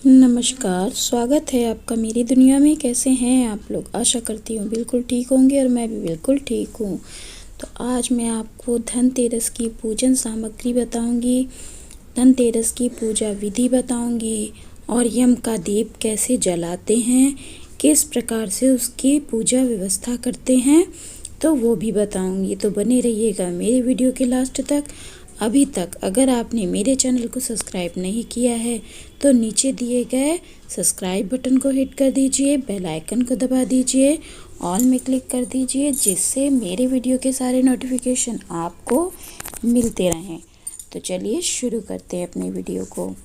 नमस्कार, स्वागत है आपका मेरी दुनिया में। कैसे हैं आप लोग? आशा करती हूँ बिल्कुल ठीक होंगे और मैं भी बिल्कुल ठीक हूँ। तो आज मैं आपको धनतेरस की पूजन सामग्री बताऊंगी, धनतेरस की पूजा विधि बताऊंगी और यम का दीप कैसे जलाते हैं, किस प्रकार से उसकी पूजा व्यवस्था करते हैं, तो वो भी बताऊंगी। तो बने रहिएगा मेरे वीडियो के लास्ट तक। अभी तक अगर आपने मेरे चैनल को सब्सक्राइब नहीं किया है तो नीचे दिए गए सब्सक्राइब बटन को हिट कर दीजिए, बेल आइकन को दबा दीजिए, ऑल में क्लिक कर दीजिए, जिससे मेरे वीडियो के सारे नोटिफिकेशन आपको मिलते रहें। तो चलिए शुरू करते हैं अपने वीडियो को।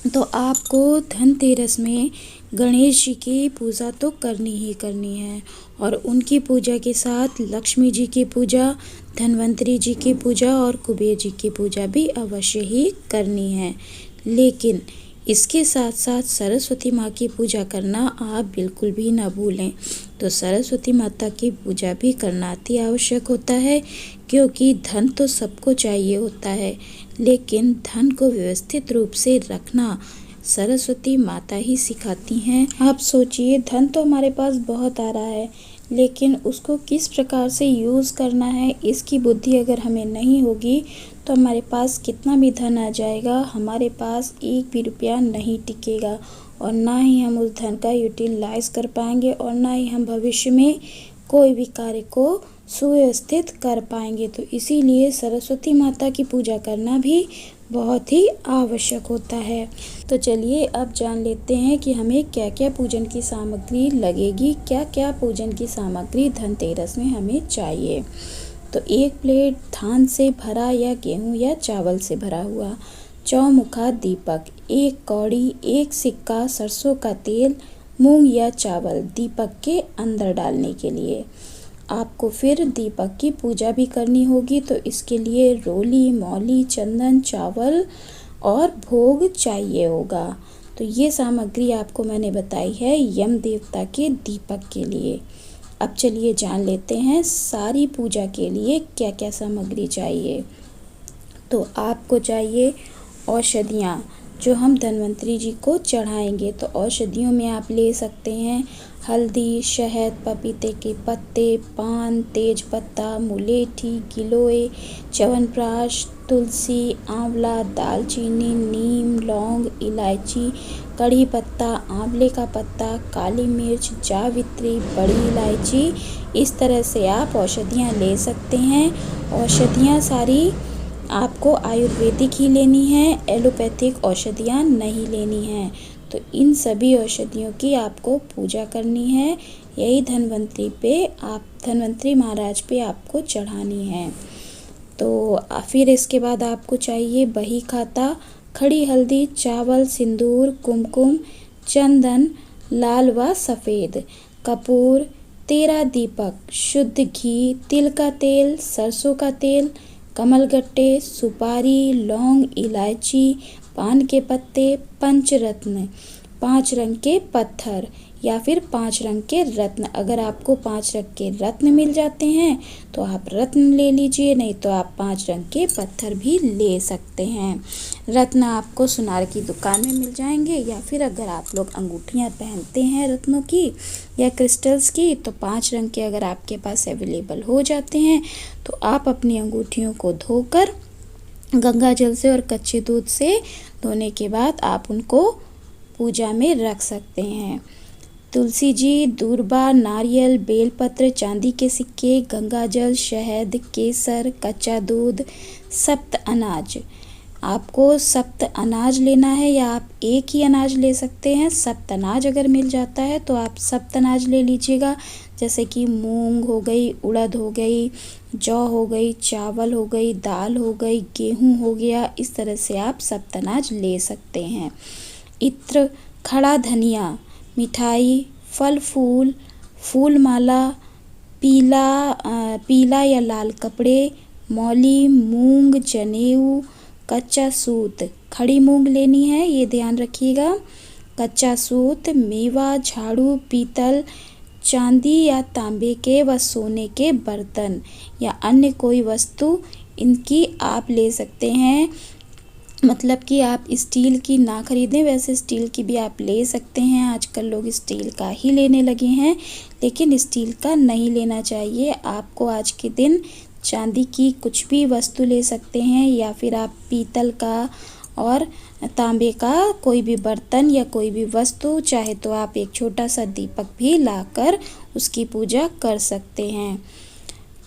तो आपको धनतेरस में गणेश जी की पूजा तो करनी ही करनी है और उनकी पूजा के साथ लक्ष्मी जी की पूजा, धन्वंतरी जी की पूजा और कुबेर जी की पूजा भी अवश्य ही करनी है। लेकिन इसके साथ साथ सरस्वती माँ की पूजा करना आप बिल्कुल भी ना भूलें। तो सरस्वती माता की पूजा भी करना अति आवश्यक होता है, क्योंकि धन तो सबको चाहिए होता है, लेकिन धन को व्यवस्थित रूप से रखना सरस्वती माता ही सिखाती हैं। आप सोचिए, धन तो हमारे पास बहुत आ रहा है, लेकिन उसको किस प्रकार से यूज़ करना है, इसकी बुद्धि अगर हमें नहीं होगी तो हमारे पास कितना भी धन आ जाएगा, हमारे पास एक भी रुपया नहीं टिकेगा और ना ही हम उस धन का यूटिलाइज कर पाएंगे और ना ही हम भविष्य में कोई भी कार्य को सुव्यवस्थित कर पाएंगे। तो इसीलिए सरस्वती माता की पूजा करना भी बहुत ही आवश्यक होता है। तो चलिए अब जान लेते हैं कि हमें क्या क्या पूजन की सामग्री लगेगी, क्या क्या पूजन की सामग्री धनतेरस में हमें चाहिए। तो 1 प्लेट धान से भरा या गेहूं या चावल से भरा हुआ चौमुखा दीपक, 1 कौड़ी, 1 सिक्का सरसों का तेल, मूंग या चावल दीपक के अंदर डालने के लिए। आपको फिर दीपक की पूजा भी करनी होगी, तो इसके लिए रोली, मौली, चंदन, चावल और भोग चाहिए होगा। तो ये सामग्री आपको मैंने बताई है यम देवता के दीपक के लिए। अब चलिए जान लेते हैं सारी पूजा के लिए क्या क्या सामग्री चाहिए। तो आपको चाहिए औषधियाँ, जो हम धन्वंतरी जी को चढ़ाएंगे। तो औषधियों में आप ले सकते हैं हल्दी, शहद, पपीते के पत्ते, पान, तेज पत्ता, मुलेठी, गिलोय, च्यवनप्राश, तुलसी, आंवला, दालचीनी, नीम, लौंग, इलायची, कड़ी पत्ता, आंवले का पत्ता, काली मिर्च, जावित्री, बड़ी इलायची। इस तरह से आप औषधियाँ ले सकते हैं। औषधियाँ सारी आपको आयुर्वेदिक ही लेनी है, एलोपैथिक औषधियाँ नहीं लेनी हैं। तो इन सभी औषधियों की आपको पूजा करनी है, यही धन्वंतरी महाराज पे आपको चढ़ानी है। तो फिर इसके बाद आपको चाहिए बही खाता, खड़ी हल्दी, चावल, सिंदूर, कुमकुम, चंदन लाल व सफ़ेद, कपूर, 13 दीपक, शुद्ध घी, तिल का तेल, सरसों का तेल, कमलगट्टे, सुपारी, लौंग, इलायची, पान के पत्ते, पंचरत्न, 5 रंग के पत्थर या फिर 5 रंग के रत्न। अगर आपको 5 रंग के रत्न मिल जाते हैं तो आप रत्न ले लीजिए, नहीं तो आप 5 रंग के पत्थर भी ले सकते हैं। रत्न आपको सुनार की दुकान में मिल जाएंगे, या फिर अगर आप लोग अंगूठियाँ पहनते हैं रत्नों की या क्रिस्टल्स की, तो 5 रंग के अगर आपके पास अवेलेबल हो जाते हैं तो आप अपनी अंगूठियों को धोकर गंगा जल से और कच्चे दूध से धोने के बाद आप उनको पूजा में रख सकते हैं। तुलसी जी, दूर्बा, नारियल, बेलपत्र, चांदी के सिक्के, गंगा जल, शहद, केसर, कच्चा दूध, सप्त अनाज। आपको सप्त अनाज लेना है या आप एक ही अनाज ले सकते हैं। सप्त अनाज अगर मिल जाता है तो आप सप्त अनाज ले लीजिएगा, जैसे कि मूंग हो गई, उड़द हो गई, जौ हो गई, चावल हो गई, दाल हो गई, गेहूं हो गया। इस तरह से आप सप्त अनाज ले सकते हैं। इत्र, खड़ा धनिया, मिठाई, फल फूल, फूल माला, पीला या लाल कपड़े, मौली, मूंग, जनेऊ, कच्चा सूत, खड़ी मूंग लेनी है, ये ध्यान रखिएगा। कच्चा सूत, मेवा, झाड़ू, पीतल, चांदी या तांबे के व सोने के बर्तन या अन्य कोई वस्तु इनकी आप ले सकते हैं। मतलब कि आप स्टील की ना खरीदें, वैसे स्टील की भी आप ले सकते हैं, आजकल लोग स्टील का ही लेने लगे हैं, लेकिन स्टील का नहीं लेना चाहिए। आपको आज के दिन चांदी की कुछ भी वस्तु ले सकते हैं, या फिर आप पीतल का और तांबे का कोई भी बर्तन या कोई भी वस्तु, चाहे तो आप एक छोटा सा दीपक भी लाकर उसकी पूजा कर सकते हैं।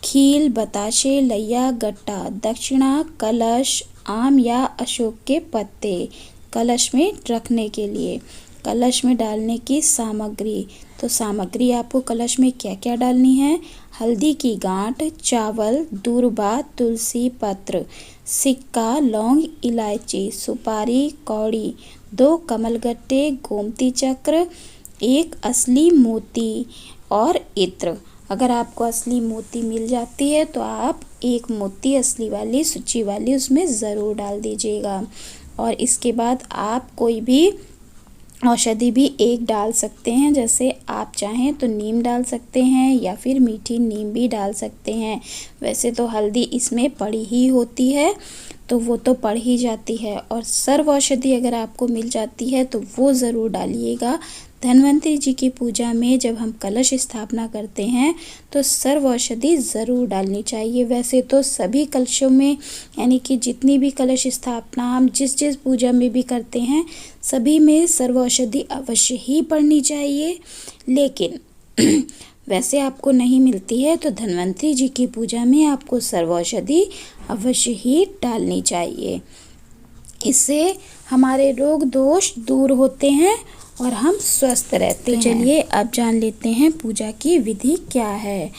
खील, बताशे, लैया, गट्टा, दक्षिणा, कलश, आम या अशोक के पत्ते कलश में रखने के लिए। कलश में डालने की सामग्री, तो सामग्री आपको कलश में क्या क्या डालनी है? हल्दी की गांठ, चावल, दूर्बा, तुलसी पत्र, सिक्का, लौंग, इलायची, सुपारी, कौड़ी, 2 कमलगट्टे, गोमती चक्र, 1 असली मोती और इत्र। अगर आपको असली मोती मिल जाती है तो आप 1 मोती असली वाली, सुच्ची वाली, उसमें ज़रूर डाल दीजिएगा। और इसके बाद आप कोई भी औषधि भी 1 डाल सकते हैं, जैसे आप चाहें तो नीम डाल सकते हैं या फिर मीठी नीम भी डाल सकते हैं। वैसे तो हल्दी इसमें पड़ी ही होती है, तो वो तो पड़ ही जाती है। और सर्व औषधि अगर आपको मिल जाती है तो वो ज़रूर डालिएगा। धन्वंतरि जी की पूजा में जब हम कलश स्थापना करते हैं तो सर्व औषधि ज़रूर डालनी चाहिए। वैसे तो सभी कलशों में, यानी कि जितनी भी कलश स्थापना हम जिस जिस पूजा में भी करते हैं, सभी में सर्व औषधि अवश्य ही पड़नी चाहिए। लेकिन वैसे आपको नहीं मिलती है तो धन्वंतरि जी की पूजा में आपको सर्व औषधि अवश्य ही डालनी चाहिए। इससे हमारे रोग दोष दूर होते हैं और हम स्वस्थ रहते हैं। तो चलिए अब जान लेते हैं पूजा की विधि क्या है।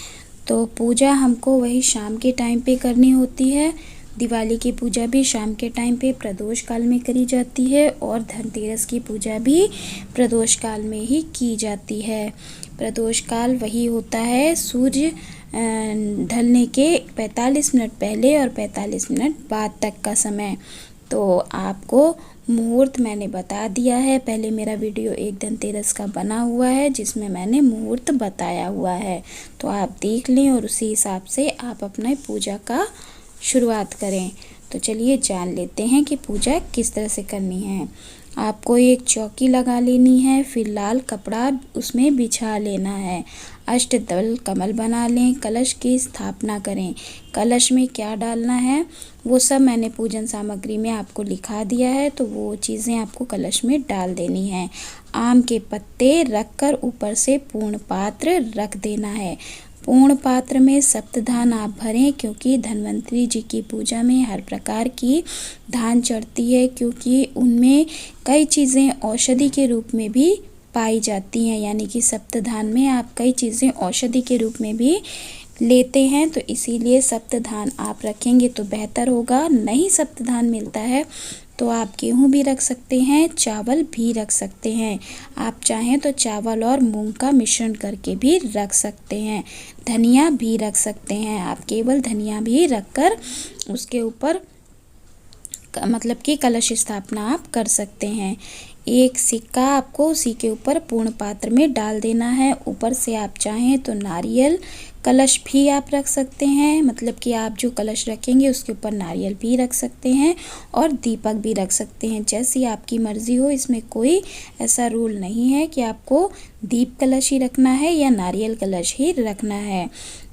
तो पूजा हमको वही शाम के टाइम पे करनी होती है। दिवाली की पूजा भी शाम के टाइम पे प्रदोष काल में करी जाती है, और धनतेरस की पूजा भी प्रदोष काल में ही की जाती है। प्रदोष काल वही होता है सूर्य ढलने के 45 मिनट पहले और 45 मिनट बाद तक का समय। तो आपको मुहूर्त मैंने बता दिया है, पहले मेरा वीडियो एक धनतेरस का बना हुआ है जिसमें मैंने मुहूर्त बताया हुआ है, तो आप देख लें और उसी हिसाब से आप अपने पूजा का शुरुआत करें। तो चलिए जान लेते हैं कि पूजा किस तरह से करनी है। आपको एक चौकी लगा लेनी है, फिर लाल कपड़ा उसमें बिछा लेना है। अष्टदल कमल बना लें, कलश की स्थापना करें। कलश में क्या डालना है वो सब मैंने पूजन सामग्री में आपको लिखा दिया है, तो वो चीज़ें आपको कलश में डाल देनी है। आम के पत्ते रखकर ऊपर से पूर्ण पात्र रख देना है। पूर्ण पात्र में सप्तधान आप भरें, क्योंकि धन्वंतरि जी की पूजा में हर प्रकार की धान चढ़ती है, क्योंकि उनमें कई चीज़ें औषधि के रूप में भी पाई जाती हैं। यानी कि सप्तधान में आप कई चीज़ें औषधि के रूप में भी लेते हैं, तो इसीलिए सप्तधान आप रखेंगे तो बेहतर होगा। नहीं सप्तधान मिलता है तो आप गेहूँ भी रख सकते हैं, चावल भी रख सकते हैं। आप चाहें तो चावल और मूंग का मिश्रण करके भी रख सकते हैं। धनिया भी रख सकते हैं, आप केवल धनिया भी रखकर उसके ऊपर मतलब कि कलश स्थापना आप कर सकते हैं। एक सिक्का आपको उसी के ऊपर पूर्ण पात्र में डाल देना है। ऊपर से आप चाहें तो नारियल कलश भी आप रख सकते हैं, मतलब कि आप जो कलश रखेंगे उसके ऊपर नारियल भी रख सकते हैं और दीपक भी रख सकते हैं, जैसी आपकी मर्ज़ी हो। इसमें कोई ऐसा रूल नहीं है कि आपको दीप कलश ही रखना है या नारियल कलश ही रखना है।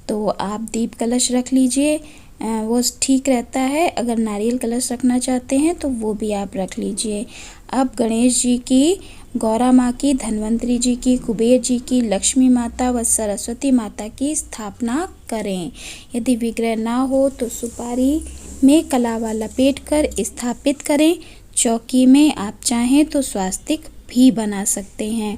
तो आप दीप कलश रख लीजिए, वो ठीक रहता है। अगर नारियल कलश रखना चाहते हैं तो वो भी आप रख लीजिए। अब गणेश जी की, गौरा माँ की, धन्वंतरि जी की, कुबेर जी की, लक्ष्मी माता व सरस्वती माता की स्थापना करें। यदि विग्रह ना हो तो सुपारी में कलावा लपेट कर स्थापित करें। चौकी में आप चाहें तो स्वास्तिक भी बना सकते हैं,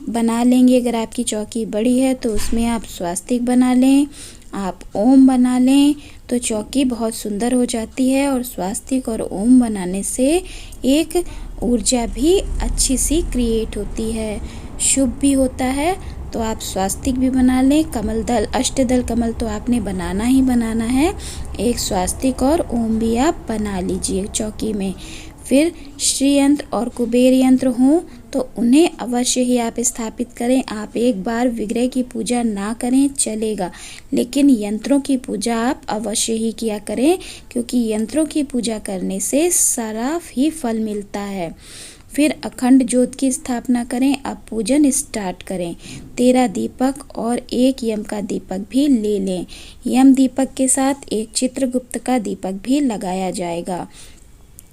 बना लेंगे। अगर आपकी चौकी बड़ी है तो उसमें आप स्वास्तिक बना लें। आप ओम बना लें तो चौकी बहुत सुंदर हो जाती है, और स्वास्तिक और ओम बनाने से एक ऊर्जा भी अच्छी सी क्रिएट होती है, शुभ भी होता है। तो आप स्वास्तिक भी बना लें। कमल दल, अष्टदल कमल तो आपने बनाना ही बनाना है। एक स्वास्तिक और ओम भी आप बना लीजिए चौकी में। फिर श्री यंत्र और कुबेर यंत्र हों तो उन्हें अवश्य ही आप स्थापित करें। आप एक बार विग्रह की पूजा ना करें चलेगा, लेकिन यंत्रों की पूजा आप अवश्य ही किया करें, क्योंकि यंत्रों की पूजा करने से सराफ ही फल मिलता है। फिर अखंड ज्योत की स्थापना करें। अब पूजन स्टार्ट करें। 13 दीपक और एक यम का दीपक भी ले लें। यम दीपक के साथ एक चित्रगुप्त का दीपक भी लगाया जाएगा।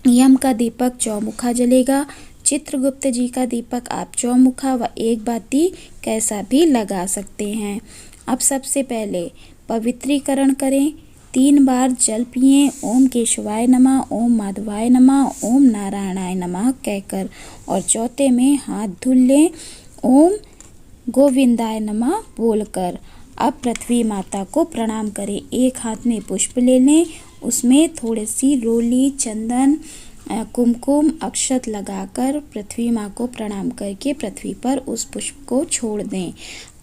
यम का दीपक चौमुखा जलेगा। चित्रगुप्त जी का दीपक आप चौमुखा व एक बाती कैसा भी लगा सकते हैं। अब सबसे पहले पवित्रीकरण करें। 3 बार जल पिएं। ओम केशवाय नमः, ओम माधवाय नमः, ओम नारायणाय नमः कहकर, और चौथे में हाथ धुल लें ओम गोविंदाय नमः बोलकर। अब पृथ्वी माता को प्रणाम करें। एक हाथ में पुष्प ले लें, उसमें थोड़ी सी रोली, चंदन, कुमकुम, अक्षत लगाकर पृथ्वी माँ को प्रणाम करके पृथ्वी पर उस पुष्प को छोड़ दें।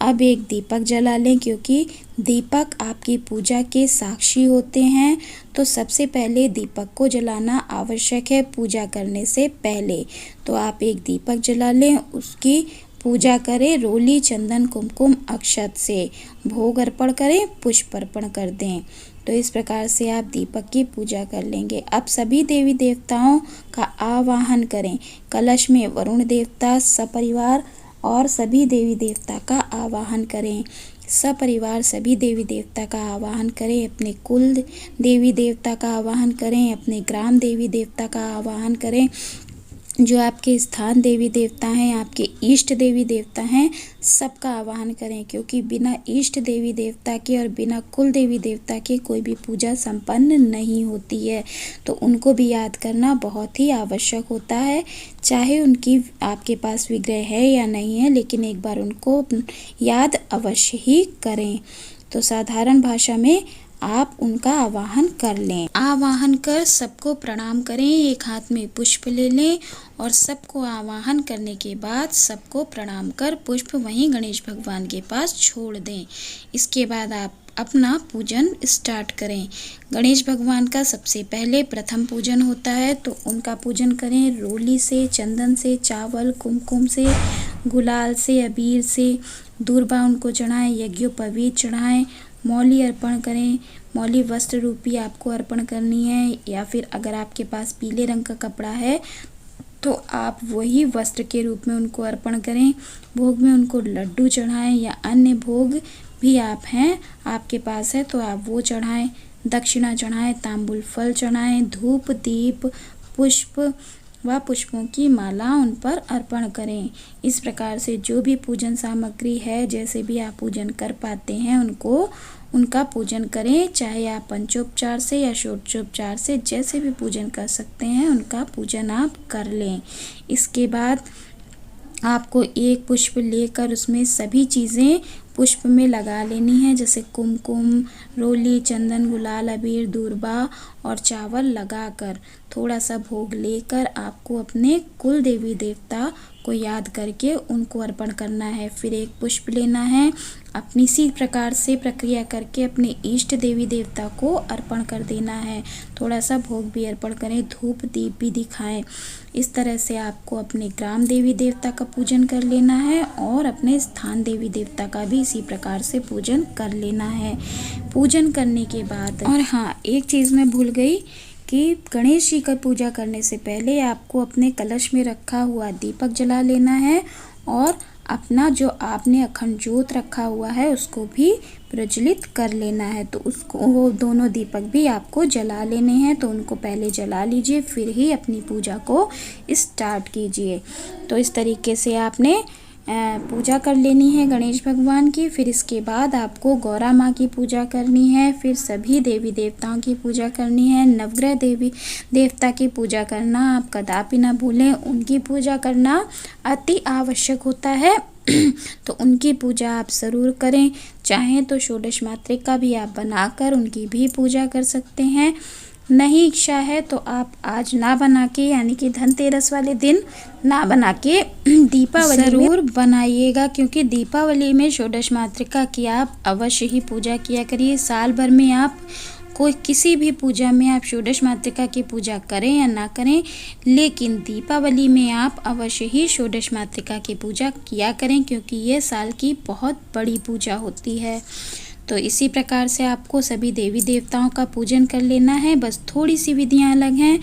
अब एक दीपक जला लें, क्योंकि दीपक आपकी पूजा के साक्षी होते हैं, तो सबसे पहले दीपक को जलाना आवश्यक है पूजा करने से पहले। तो आप एक दीपक जला लें, उसकी पूजा करें। रोली, चंदन, कुमकुम, अक्षत से भोग अर्पण करें, पुष्प अर्पण कर दें। तो इस प्रकार से आप दीपक की पूजा कर लेंगे। अब सभी देवी देवताओं का आवाहन करें। कलश में वरुण देवता सपरिवार और सभी देवी देवता का आवाहन करें। सपरिवार सभी देवी देवता का आवाहन करें। अपने कुल देवी देवता का आवाहन करें। अपने ग्राम देवी देवता का आवाहन करें। जो आपके स्थान देवी देवता हैं, आपके इष्ट देवी देवता हैं, सबका आवाहन करें, क्योंकि बिना इष्ट देवी देवता के और बिना कुल देवी देवता के कोई भी पूजा संपन्न नहीं होती है। तो उनको भी याद करना बहुत ही आवश्यक होता है, चाहे उनकी आपके पास विग्रह है या नहीं है, लेकिन एक बार उनको याद अवश्य ही करें। तो साधारण भाषा में आप उनका आवाहन कर लें। आवाहन कर सबको प्रणाम करें। एक हाथ में पुष्प ले लें और सबको आवाहन करने के बाद सबको प्रणाम कर पुष्प वहीं गणेश भगवान के पास छोड़ दें। इसके बाद आप अपना पूजन स्टार्ट करें। गणेश भगवान का सबसे पहले प्रथम पूजन होता है, तो उनका पूजन करें रोली से, चंदन से, चावल, कुमकुम से, गुलाल से, अबीर से। दूर्बा उनको चढ़ाएं, यज्ञोपवीत चढ़ाएं, मौली अर्पण करें। मौली वस्त्र रूपी आपको अर्पण करनी है, या फिर अगर आपके पास पीले रंग का कपड़ा है तो आप वही वस्त्र के रूप में उनको अर्पण करें। भोग में उनको लड्डू चढ़ाएं, या अन्य भोग भी आपके पास है तो आप वो चढ़ाएं। दक्षिणा चढ़ाएं, तांबुल फल चढ़ाएं, धूप, दीप, पुष्प व पुष्पों की माला उन पर अर्पण करें। इस प्रकार से जो भी पूजन सामग्री है, जैसे भी आप पूजन कर पाते हैं, उनका पूजन करें। चाहे आप पंचोपचार से या षोडशोपचार से जैसे भी पूजन कर सकते हैं, उनका पूजन आप कर लें। इसके बाद आपको एक पुष्प लेकर उसमें सभी चीज़ें पुष्प में लगा लेनी है, जैसे कुमकुम, रोली, चंदन, गुलाल, अबीर, दूर्बा और चावल लगाकर थोड़ा सा भोग लेकर आपको अपने कुल देवी देवता को याद करके उनको अर्पण करना है। फिर एक पुष्प लेना है, अपनी इसी प्रकार से प्रक्रिया करके अपने इष्ट देवी देवता को अर्पण कर देना है। थोड़ा सा भोग भी अर्पण करें, धूप दीप भी दिखाएं। इस तरह से आपको अपने ग्राम देवी देवता का पूजन कर लेना है और अपने स्थान देवी देवता का भी इसी प्रकार से पूजन कर लेना है। पूजन करने के बाद, और हाँ, एक चीज़ मैं भूल गई कि गणेश जी का पूजा करने से पहले आपको अपने कलश में रखा हुआ दीपक जला लेना है, और अपना जो आपने अखंड ज्योत रखा हुआ है उसको भी प्रज्वलित कर लेना है। तो वो दोनों दीपक भी आपको जला लेने हैं, तो उनको पहले जला लीजिए, फिर ही अपनी पूजा को स्टार्ट कीजिए। तो इस तरीके से आपने पूजा कर लेनी है गणेश भगवान की। फिर इसके बाद आपको गौरा माँ की पूजा करनी है, फिर सभी देवी देवताओं की पूजा करनी है। नवग्रह देवी देवता की पूजा करना आप कदापि ना भूलें, उनकी पूजा करना अति आवश्यक होता है। तो उनकी पूजा आप ज़रूर करें। चाहें तो षोडश मातृका भी आप बनाकर उनकी भी पूजा कर सकते हैं। नहीं इच्छा है तो आप आज ना बना के, यानी कि धनतेरस वाले दिन ना बना के दीपावली ज़रूर बनाइएगा, क्योंकि दीपावली में षोडश मातृका की आप अवश्य ही पूजा किया करिए। साल भर में आप कोई किसी भी पूजा में आप षोडश मातृका की पूजा करें या ना करें, लेकिन दीपावली में आप अवश्य ही षोडश मातृका की पूजा किया करें, क्योंकि ये साल की बहुत बड़ी पूजा होती है। तो इसी प्रकार से आपको सभी देवी देवताओं का पूजन कर लेना है। बस थोड़ी सी विधियां अलग हैं।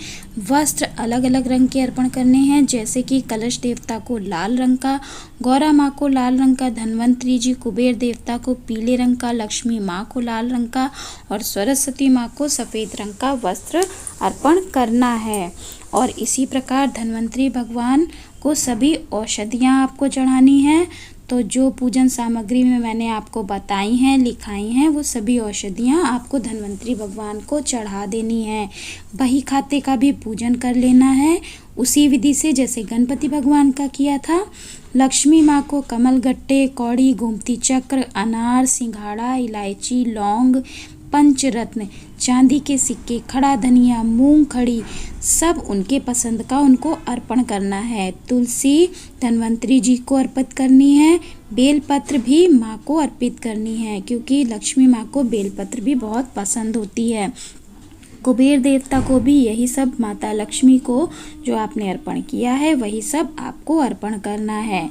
वस्त्र अलग अलग रंग के अर्पण करने हैं, जैसे कि कलश देवता को लाल रंग का, गौरा माँ को लाल रंग का, धन्वंतरी जी कुबेर देवता को पीले रंग का, लक्ष्मी माँ को लाल रंग का और सरस्वती माँ को सफ़ेद रंग का वस्त्र अर्पण करना है। और इसी प्रकार धन्वंतरी भगवान को सभी औषधियाँ आपको चढ़ानी हैं। तो जो पूजन सामग्री में मैंने आपको बताई हैं, लिखाई हैं, वो सभी औषधियाँ आपको धन्वंतरी भगवान को चढ़ा देनी है। बही खाते का भी पूजन कर लेना है उसी विधि से जैसे गणपति भगवान का किया था। लक्ष्मी माँ को कमल गट्टे, कौड़ी, गोमती चक्र, अनार, सिंघाड़ा, इलायची, लौंग, पंचरत्न, चांदी के सिक्के, खड़ा धनिया, मूंगफली, सब उनके पसंद का उनको अर्पण करना है। तुलसी धन्वंतरी जी को अर्पित करनी है। बेलपत्र भी माँ को अर्पित करनी है, क्योंकि लक्ष्मी माँ को बेलपत्र भी बहुत पसंद होती है। कुबेर देवता को भी यही सब, माता लक्ष्मी को जो आपने अर्पण किया है वही सब आपको अर्पण करना है।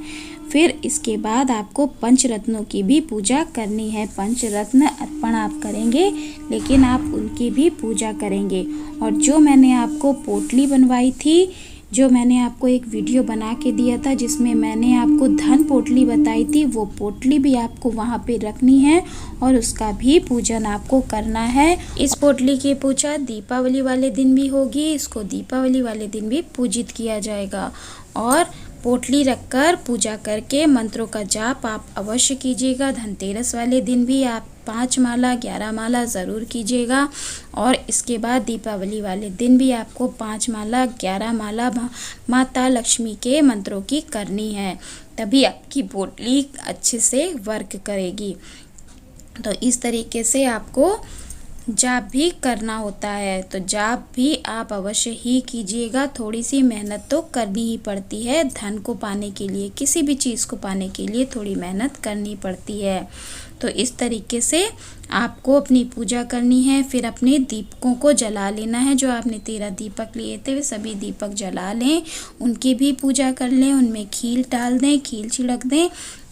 फिर इसके बाद आपको पंचरत्नों की भी पूजा करनी है। पंचरत्न अर्पण आप करेंगे, लेकिन आप उनकी भी पूजा करेंगे। और जो मैंने आपको पोटली बनवाई थी, जो मैंने आपको एक वीडियो बना के दिया था जिसमें मैंने आपको धन पोटली बताई थी, वो पोटली भी आपको वहाँ पे रखनी है और उसका भी पूजन आपको करना है। इस पोटली की पूजा दीपावली वाले दिन भी होगी। इसको दीपावली वाले दिन भी पूजित किया जाएगा। और पोटली रखकर पूजा करके मंत्रों का जाप आप अवश्य कीजिएगा। धनतेरस वाले दिन भी आप 5 माला 11 माला ज़रूर कीजिएगा। और इसके बाद दीपावली वाले दिन भी आपको 5 माला 11 माला माता लक्ष्मी के मंत्रों की करनी है, तभी आपकी पोटली अच्छे से वर्क करेगी। तो इस तरीके से आपको जाप भी करना होता है। तो जाप भी आप अवश्य ही कीजिएगा। थोड़ी सी मेहनत तो करनी ही पड़ती है। धन को पाने के लिए, किसी भी चीज़ को पाने के लिए थोड़ी मेहनत करनी पड़ती है। तो इस तरीके से आपको अपनी पूजा करनी है। फिर अपने दीपकों को जला लेना है। जो आपने 13 दीपक लिए थे वे सभी दीपक जला लें, उनकी भी पूजा कर लें, उनमें खील डाल दें, खील छिड़क दें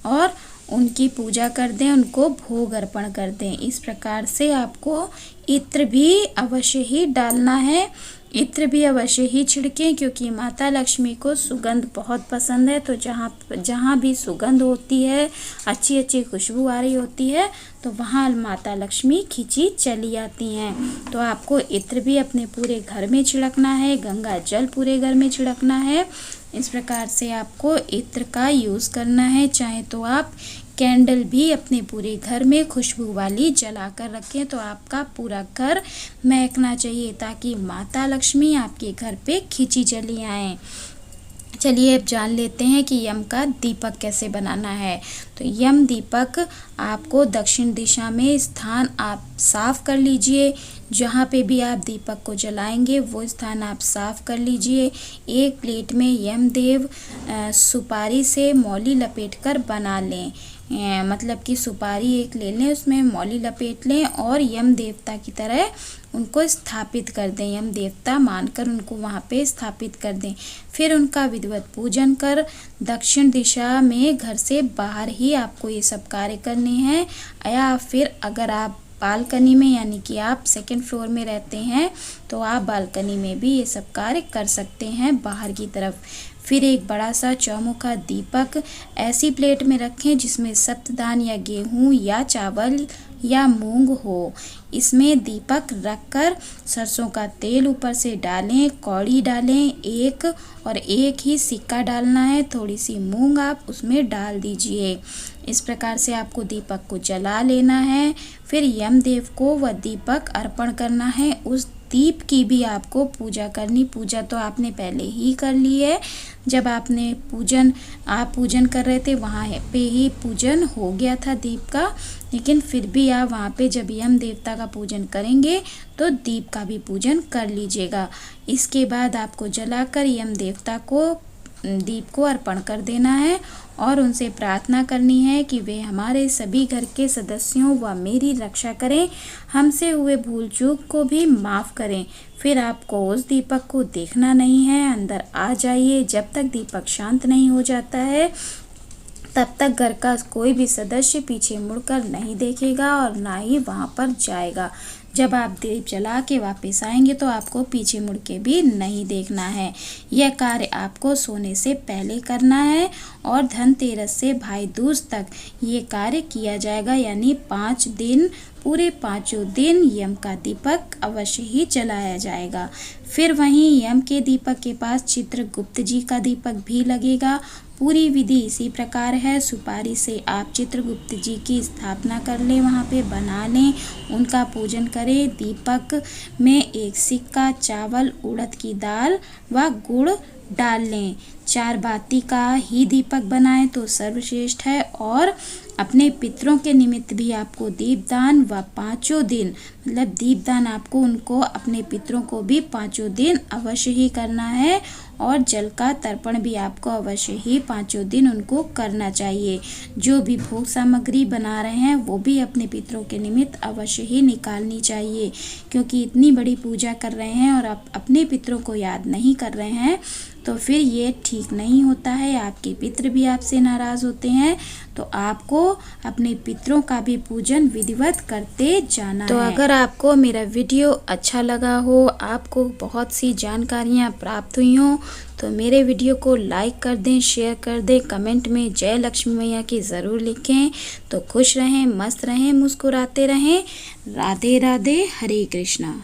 और उनकी पूजा कर दें, उनको भोग अर्पण कर दें। इस प्रकार से आपको इत्र भी अवश्य ही डालना है। इत्र भी अवश्य ही छिड़कें, क्योंकि माता लक्ष्मी को सुगंध बहुत पसंद है। तो जहाँ भी सुगंध होती है, अच्छी अच्छी खुशबू आ रही होती है, तो वहाँ माता लक्ष्मी खींची चली आती हैं। तो आपको इत्र भी अपने पूरे घर में छिड़कना है, गंगा जल पूरे घर में छिड़कना है। इस प्रकार से आपको इत्र का यूज़ करना है। चाहे तो आप कैंडल भी अपने पूरे घर में खुशबू वाली जला कर रखें, तो आपका पूरा घर महकना चाहिए, ताकि माता लक्ष्मी आपके घर पे खींची चली आएँ। चलिए अब जान लेते हैं कि यम का दीपक कैसे बनाना है। तो यम दीपक आपको दक्षिण दिशा में स्थान आप साफ कर लीजिए। जहाँ पे भी आप दीपक को जलाएंगे वो स्थान आप साफ कर लीजिए। एक प्लेट में यमदेव सुपारी से मौली लपेटकर बना लें। मतलब कि सुपारी एक ले लें, उसमें मौली लपेट लें और यम देवता की तरह उनको स्थापित कर दें। यम देवता मानकर उनको वहाँ पे स्थापित कर दें। फिर उनका विधिवत पूजन कर दक्षिण दिशा में घर से बाहर ही आपको ये सब कार्य करने हैं। या फिर अगर आप बालकनी में, यानी कि आप 2nd फ्लोर में रहते हैं, तो आप बालकनी में भी ये सब कार्य कर सकते हैं बाहर की तरफ। फिर एक बड़ा सा चौमुखा दीपक ऐसी प्लेट में रखें जिसमें सप्तधान या गेहूं या चावल या मूंग हो। इसमें दीपक रखकर सरसों का तेल ऊपर से डालें, कौड़ी डालें एक, और एक ही सिक्का डालना है। थोड़ी सी मूंग आप उसमें डाल दीजिए। इस प्रकार से आपको दीपक को जला लेना है। फिर यमदेव को वह दीपक अर्पण करना है। उस दीप की भी आपको पूजा करनी। पूजा तो आपने पहले ही कर ली है, जब आप पूजन कर रहे थे वहाँ पे ही पूजन हो गया था दीप का, लेकिन फिर भी आप वहाँ पे जब यम देवता का पूजन करेंगे तो दीप का भी पूजन कर लीजिएगा। इसके बाद आपको जलाकर यम देवता को दीप को अर्पण कर देना है और उनसे प्रार्थना करनी है कि वे हमारे सभी घर के सदस्यों व मेरी रक्षा करें, हमसे हुए भूल चूक को भी माफ़ करें। फिर आपको उस दीपक को देखना नहीं है, अंदर आ जाइए। जब तक दीपक शांत नहीं हो जाता है तब तक घर का कोई भी सदस्य पीछे मुड़कर नहीं देखेगा और ना ही वहाँ पर जाएगा। जब आप दीप जला के वापस आएंगे तो आपको पीछे मुड़ के भी नहीं देखना है। यह कार्य आपको सोने से पहले करना है और धनतेरस से भाई दूज तक ये कार्य किया जाएगा, यानी 5 दिन, पूरे 5 दिन यम का दीपक अवश्य ही जलाया जाएगा। फिर वहीं यम के दीपक के पास चित्रगुप्त जी का दीपक भी लगेगा। पूरी विधि इसी प्रकार है। सुपारी से आप चित्रगुप्त जी की स्थापना कर लें, वहाँ पे बना लें, उनका पूजन करें। दीपक में एक सिक्का, चावल, उड़द की दाल व गुड़ डाल लें। 4 बाती का ही दीपक बनाएं तो सर्वश्रेष्ठ है। और अपने पितरों के निमित्त भी आपको दीपदान व 5 दिन, मतलब दीपदान आपको उनको, अपने पितरों को भी 5 दिन अवश्य ही करना है। और जल का तर्पण भी आपको अवश्य ही 5 दिन उनको करना चाहिए। जो भी भोग सामग्री बना रहे हैं वो भी अपने पितरों के निमित्त अवश्य ही निकालनी चाहिए, क्योंकि इतनी बड़ी पूजा कर रहे हैं और आप अपने पितरों को याद नहीं कर रहे हैं तो फिर ये ठीक नहीं होता है। आपके पितृ भी आपसे नाराज़ होते हैं, तो आपको अपने पितरों का भी पूजन विधिवत करते जाना है। तो अगर आपको मेरा वीडियो अच्छा लगा हो, आपको बहुत सी जानकारियाँ प्राप्त हुई हों, तो मेरे वीडियो को लाइक कर दें, शेयर कर दें, कमेंट में जय लक्ष्मी मैया की ज़रूर लिखें। तो खुश रहें, मस्त रहें, मुस्कुराते रहें। राधे राधे, हरे कृष्णा।